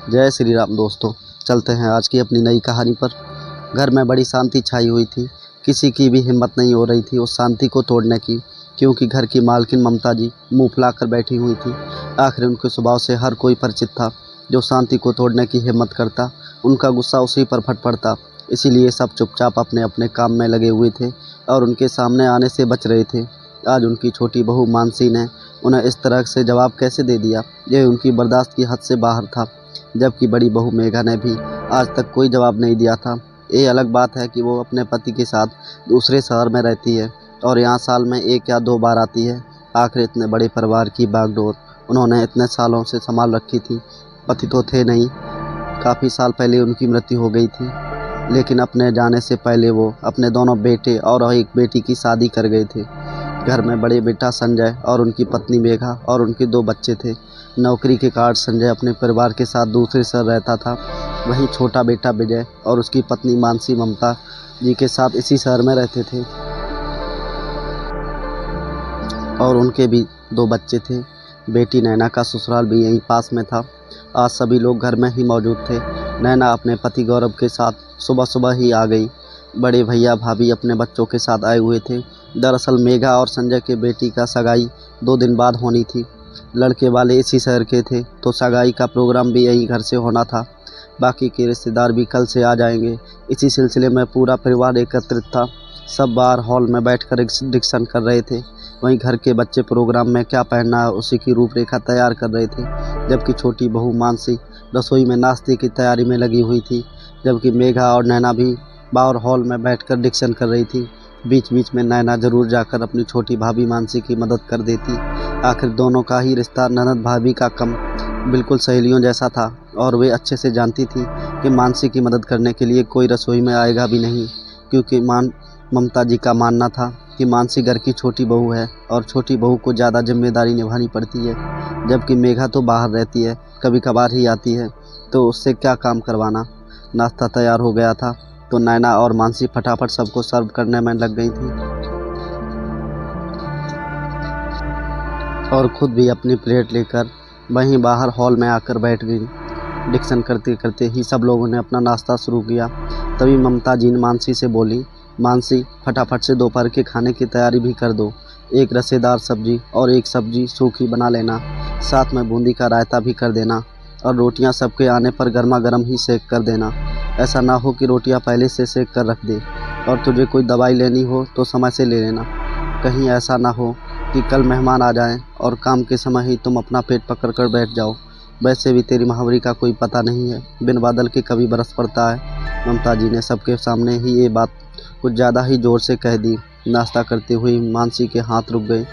जय श्री राम दोस्तों। चलते हैं आज की अपनी नई कहानी पर। घर में बड़ी शांति छाई हुई थी। किसी की भी हिम्मत नहीं हो रही थी उस शांति को तोड़ने की, क्योंकि घर की मालकिन ममता जी मुंह फुलाकर बैठी हुई थी। आखिर उनके स्वभाव से हर कोई परिचित था। जो शांति को तोड़ने की हिम्मत करता, उनका गुस्सा उसी पर फट पड़ता। इसीलिए सब चुपचाप अपने अपने काम में लगे हुए थे और उनके सामने आने से बच रहे थे। आज उनकी छोटी बहू मानसी ने उन्हें इस तरह से जवाब कैसे दे दिया, यह उनकी बर्दाश्त की हद से बाहर था। जबकि बड़ी बहू मेघा ने भी आज तक कोई जवाब नहीं दिया था। ये अलग बात है कि वो अपने पति के साथ दूसरे शहर में रहती है और यहाँ साल में 1 या 2 बार आती है। आखिर इतने बड़े परिवार की बागडोर उन्होंने इतने सालों से संभाल रखी थी। पति तो थे नहीं, काफ़ी साल पहले उनकी मृत्यु हो गई थी, लेकिन अपने जाने से पहले वो अपने दोनों बेटे और एक बेटी की शादी कर गए थे। घर में बड़े बेटा संजय और उनकी पत्नी मेघा और उनके 2 बच्चे थे। नौकरी के कारण संजय अपने परिवार के साथ दूसरे शहर रहता था। वहीं छोटा बेटा विजय और उसकी पत्नी मानसी ममता जी के साथ इसी शहर में रहते थे और उनके भी 2 बच्चे थे। बेटी नैना का ससुराल भी यहीं पास में था। आज सभी लोग घर में ही मौजूद थे। नैना अपने पति गौरव के साथ सुबह सुबह ही आ गई। बड़े भैया भाभी अपने बच्चों के साथ आए हुए थे। दरअसल मेघा और संजय के बेटी का सगाई 2 दिन बाद होनी थी। लड़के वाले इसी शहर के थे तो सगाई का प्रोग्राम भी यहीं घर से होना था। बाकी के रिश्तेदार भी कल से आ जाएंगे। इसी सिलसिले में पूरा परिवार एकत्रित था। सब बाहर हॉल में बैठकर डिस्कशन कर रहे थे। वहीं घर के बच्चे प्रोग्राम में क्या पहनना है उसी की रूपरेखा तैयार कर रहे थे, जबकि छोटी बहू मानसी रसोई में नाश्ते की तैयारी में लगी हुई थी। जबकि मेघा और नैना भी बाहर हॉल में बैठकर डिस्कशन कर रही थी। बीच बीच में नैना जरूर जाकर अपनी छोटी भाभी मानसी की मदद कर देती। आखिर दोनों का ही रिश्ता ननद भाभी का कम बिल्कुल सहेलियों जैसा था और वे अच्छे से जानती थी कि मानसी की मदद करने के लिए कोई रसोई में आएगा भी नहीं, क्योंकि ममता जी का मानना था कि मानसी घर की छोटी बहू है और छोटी बहू को ज़्यादा जिम्मेदारी निभानी पड़ती है। जबकि मेघा तो बाहर रहती है, कभी कभार ही आती है, तो उससे क्या काम करवाना। नाश्ता तैयार हो गया था तो नैना और मानसी फटाफट सबको सर्व करने में लग गई थी और खुद भी अपनी प्लेट लेकर वहीं बाहर हॉल में आकर बैठ गई। डिस्कशन करते करते ही सब लोगों ने अपना नाश्ता शुरू किया। तभी ममता जी ने मानसी से बोली, मानसी फटाफट से दोपहर के खाने की तैयारी भी कर दो। एक रसेदार सब्जी और एक सब्जी सूखी बना लेना, साथ में बूंदी का रायता भी कर देना और रोटियां सबके आने पर गर्मा गर्म ही सेक कर देना। ऐसा ना हो कि रोटियां पहले से सेक कर रख दे। और तुझे कोई दवाई लेनी हो तो समय से ले लेना। कहीं ऐसा ना हो कि कल मेहमान आ जाएं और काम के समय ही तुम अपना पेट पकड़ कर बैठ जाओ। वैसे भी तेरी महावरी का कोई पता नहीं है, बिन बादल के कभी बरस पड़ता है। ममता जी ने सबके सामने ही ये बात कुछ ज़्यादा ही ज़ोर से कह दी। नाश्ता करते हुए मानसी के हाथ रुक गए।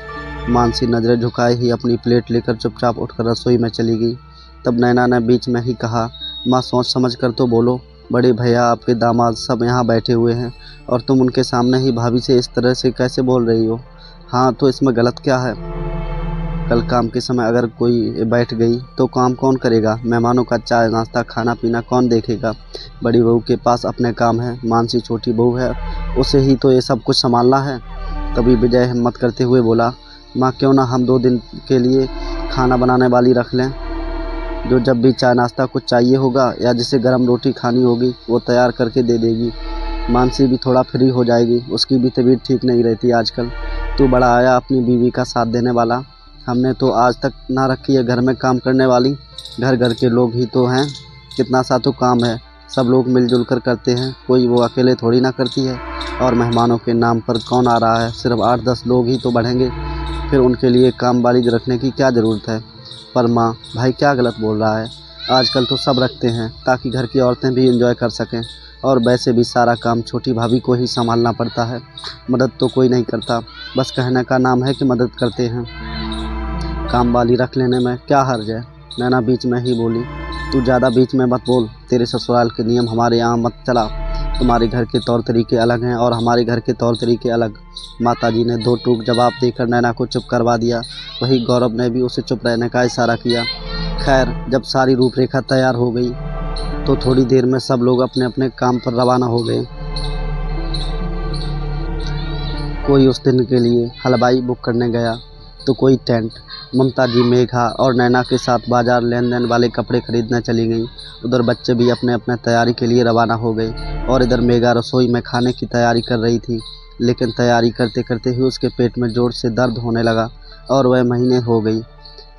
मानसी नज़रें झुकाए ही अपनी प्लेट लेकर चुपचाप उठकर रसोई में चली गई। तब नैना ने बीच में ही कहा, माँ सोच समझ कर तो बोलो, बड़े भैया आपके दामाद सब यहाँ बैठे हुए हैं और तुम उनके सामने ही भाभी से इस तरह से कैसे बोल रही हो। हाँ तो इसमें गलत क्या है। कल काम के समय अगर कोई बैठ गई तो काम कौन करेगा। मेहमानों का चाय नाश्ता खाना पीना कौन देखेगा। बड़ी बहू के पास अपने काम है, मानसी छोटी बहू है, उसे ही तो ये सब कुछ संभालना है। तभी विजय हिम्मत करते हुए बोला, माँ क्यों ना हम 2 दिन के लिए खाना बनाने वाली रख लें, जो जब भी चाय नाश्ता कुछ चाहिए होगा या जिसे गर्म रोटी खानी होगी वो तैयार करके दे देगी। मानसी भी थोड़ा फ्री हो जाएगी, उसकी भी तबीयत ठीक नहीं रहती आजकल। तू बड़ा आया अपनी बीवी का साथ देने वाला। हमने तो आज तक ना रखी है घर में काम करने वाली। घर घर के लोग ही तो हैं, कितना सा तो काम है, सब लोग मिलजुल कर करते हैं, कोई वो अकेले थोड़ी ना करती है। और मेहमानों के नाम पर कौन आ रहा है, सिर्फ 8-10 लोग ही तो बढ़ेंगे, फिर उनके लिए काम वाली रखने की क्या ज़रूरत है। पर माँ भाई क्या गलत बोल रहा है, आजकल तो सब रखते हैं ताकि घर की औरतें भी एंजॉय कर सकें। और वैसे भी सारा काम छोटी भाभी को ही संभालना पड़ता है, मदद तो कोई नहीं करता, बस कहने का नाम है कि मदद करते हैं। काम वाली रख लेने में क्या हर्ज है। नैना बीच में ही बोली, तू ज़्यादा बीच में मत बोल, तेरे ससुराल के नियम हमारे यहाँ मत चला। तुम्हारे घर के तौर तरीके अलग हैं और हमारे घर के तौर तरीके अलग। माताजी ने 2 टूक जवाब देकर नैना को चुप करवा दिया। वही गौरव ने भी उसे चुप रहने का इशारा किया। खैर जब सारी रूपरेखा तैयार हो गई तो थोड़ी देर में सब लोग अपने अपने काम पर रवाना हो गए। कोई उस दिन के लिए हलवाई बुक करने गया तो कोई टेंट, ममता जी मेघा और नैना के साथ बाजार लेन देन वाले कपड़े खरीदने चली गईं। उधर बच्चे भी अपने अपने तैयारी के लिए रवाना हो गए और इधर मेघा रसोई में खाने की तैयारी कर रही थी। लेकिन तैयारी करते करते ही उसके पेट में ज़ोर से दर्द होने लगा और वह महीने हो गई।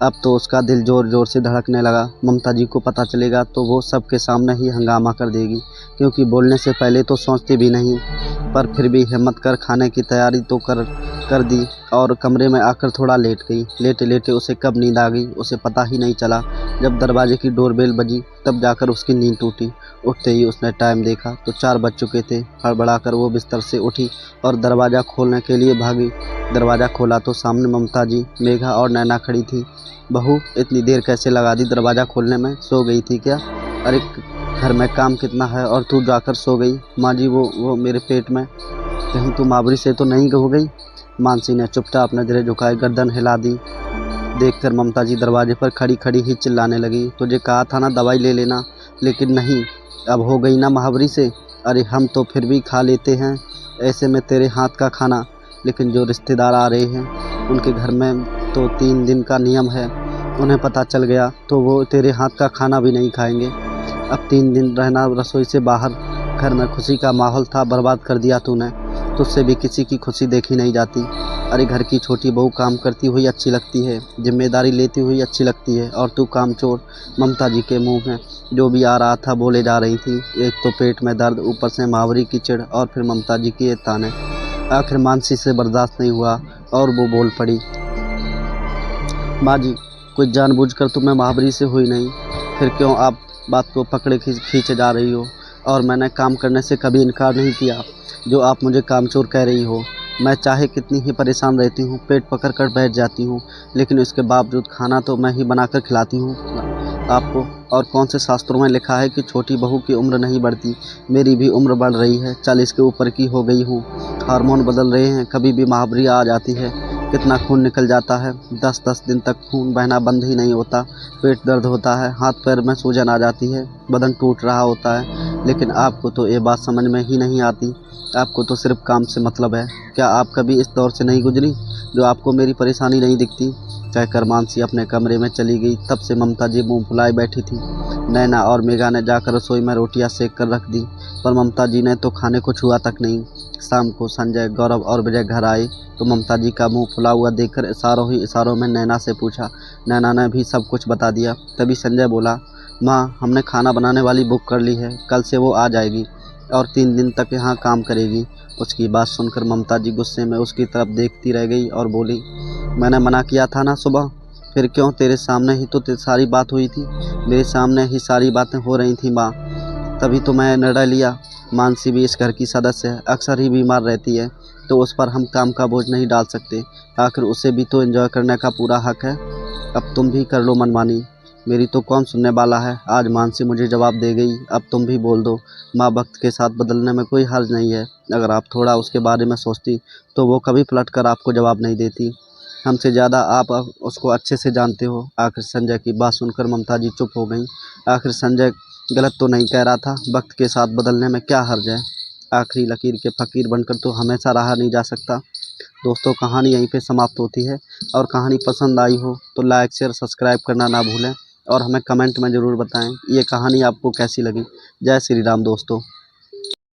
अब तो उसका दिल ज़ोर ज़ोर से धड़कने लगा। ममता जी को पता चलेगा तो वो सबके सामने ही हंगामा कर देगी, क्योंकि बोलने से पहले तो सोचती भी नहीं। पर फिर भी हिम्मत कर खाने की तैयारी तो कर दी और कमरे में आकर थोड़ा लेट गई। लेटे लेटे उसे कब नींद आ गई उसे पता ही नहीं चला। जब दरवाजे की डोरबेल बजी तब जाकर उसकी नींद टूटी। उठते ही उसने टाइम देखा तो 4 बज चुके थे। हड़बड़ाकर वो बिस्तर से उठी और दरवाज़ा खोलने के लिए भागी। दरवाज़ा खोला तो सामने ममता जी, मेघा और नैना खड़ी थी। बहू, इतनी देर कैसे लगा दी दरवाज़ा खोलने में? सो गई थी क्या? अरे घर में काम कितना है और तू जाकर सो गई? माँ जी, वो मेरे पेट में, कहीं तू मावरी से तो नहीं हो गई? मानसी ने चुपचाप नजरें झुकाए गर्दन हिला दी। देखकर ममता जी दरवाजे पर खड़ी खड़ी ही चिल्लाने लगी, तुझे कहा था ना दवाई ले लेना, लेकिन नहीं, अब हो गई ना महावरी से। अरे हम तो फिर भी खा लेते हैं ऐसे में तेरे हाथ का खाना, लेकिन जो रिश्तेदार आ रहे हैं उनके घर में तो 3 दिन का नियम है। उन्हें पता चल गया तो वो तेरे हाथ का खाना भी नहीं खाएंगे। अब 3 दिन रहना रसोई से बाहर। घर में खुशी का माहौल था, बर्बाद कर दिया तूने। तुझसे भी किसी की खुशी देखी नहीं जाती। अरे घर की छोटी बहू काम करती हुई अच्छी लगती है, जिम्मेदारी लेती हुई अच्छी लगती है, और तू कामचोर। ममता जी के मुंह में जो भी आ रहा था बोले जा रही थी। एक तो पेट में दर्द, ऊपर से महावरी की चिढ़ और फिर ममता जी के ये ताने। आखिर मानसी से बर्दाश्त नहीं हुआ और वो बोल पड़ी, माँ जी, कुछ जानबूझकर तो मैं महावरी से हुई नहीं, फिर क्यों आप बात को पकड़े खींचे जा रही हो? और मैंने काम करने से कभी इनकार नहीं किया जो आप मुझे कामचोर कह रही हो। मैं चाहे कितनी ही परेशान रहती हूँ, पेट पकड़ कर बैठ जाती हूँ, लेकिन इसके बावजूद खाना तो मैं ही बनाकर खिलाती हूँ आपको। और कौन से शास्त्रों में लिखा है कि छोटी बहू की उम्र नहीं बढ़ती? मेरी भी उम्र बढ़ रही है, 40 के ऊपर की हो गई हूँ। हार्मोन बदल रहे हैं, कभी भी महावरी आ जाती है। कितना खून निकल जाता है, 10-10 दिन तक खून बहना बंद ही नहीं होता। पेट दर्द होता है, हाथ पैर में सूजन आ जाती है, बदन टूट रहा होता है। लेकिन आपको तो ये बात समझ में ही नहीं आती। आपको तो सिर्फ काम से मतलब है। क्या आप कभी इस दौर से नहीं गुजरी जो आपको मेरी परेशानी नहीं दिखती? कहकर मानसी अपने कमरे में चली गई। तब से ममता जी मुंह फुलाए बैठी थी। नैना और मेघा ने जाकर रसोई में रोटियां सेक कर रख दी, पर ममता जी ने तो खाने को छुआ तक नहीं। शाम को संजय, गौरव और विजय घर आए तो ममता जी का मुंह फुला हुआ देखकर इशारों ही इशारों में नैना से पूछा। नैना ने भी सब कुछ बता दिया। तभी संजय बोला, माँ, हमने खाना बनाने वाली बुक कर ली है, कल से वो आ जाएगी और 3 दिन तक यहाँ काम करेगी। उसकी बात सुनकर ममता जी गुस्से में उसकी तरफ देखती रह गई और बोली, मैंने मना किया था ना सुबह, फिर क्यों? तेरे सामने ही तो सारी बात हुई थी, मेरे सामने ही सारी बातें हो रही थी माँ, तभी तो मैं निर्णय लिया। मानसी भी इस घर की सदस्य है, अक्सर ही बीमार रहती है, तो उस पर हम काम का बोझ नहीं डाल सकते। आखिर उसे भी तो एंजॉय करने का पूरा हक है। अब तुम भी कर लो मनमानी, मेरी तो कौन सुनने वाला है। आज मानसी मुझे जवाब दे गई, अब तुम भी बोल दो। माँ, वक्त के साथ बदलने में कोई हर्ज नहीं है। अगर आप थोड़ा उसके बारे में सोचती तो वो कभी पलट कर आपको जवाब नहीं देती। हमसे ज़्यादा आप उसको अच्छे से जानते हो। आखिर संजय की बात सुनकर ममता जी चुप हो गईं। आखिर संजय गलत तो नहीं कह रहा था, वक्त के साथ बदलने में क्या हर्ज है? आखिरी लकीर के फ़कीर बनकर तो हमेशा रहा नहीं जा सकता। दोस्तों, कहानी यहीं पे समाप्त होती है। और कहानी पसंद आई हो तो लाइक शेयर सब्सक्राइब करना ना भूलें और हमें कमेंट में ज़रूर बताएं ये कहानी आपको कैसी लगी। जय श्री राम दोस्तों।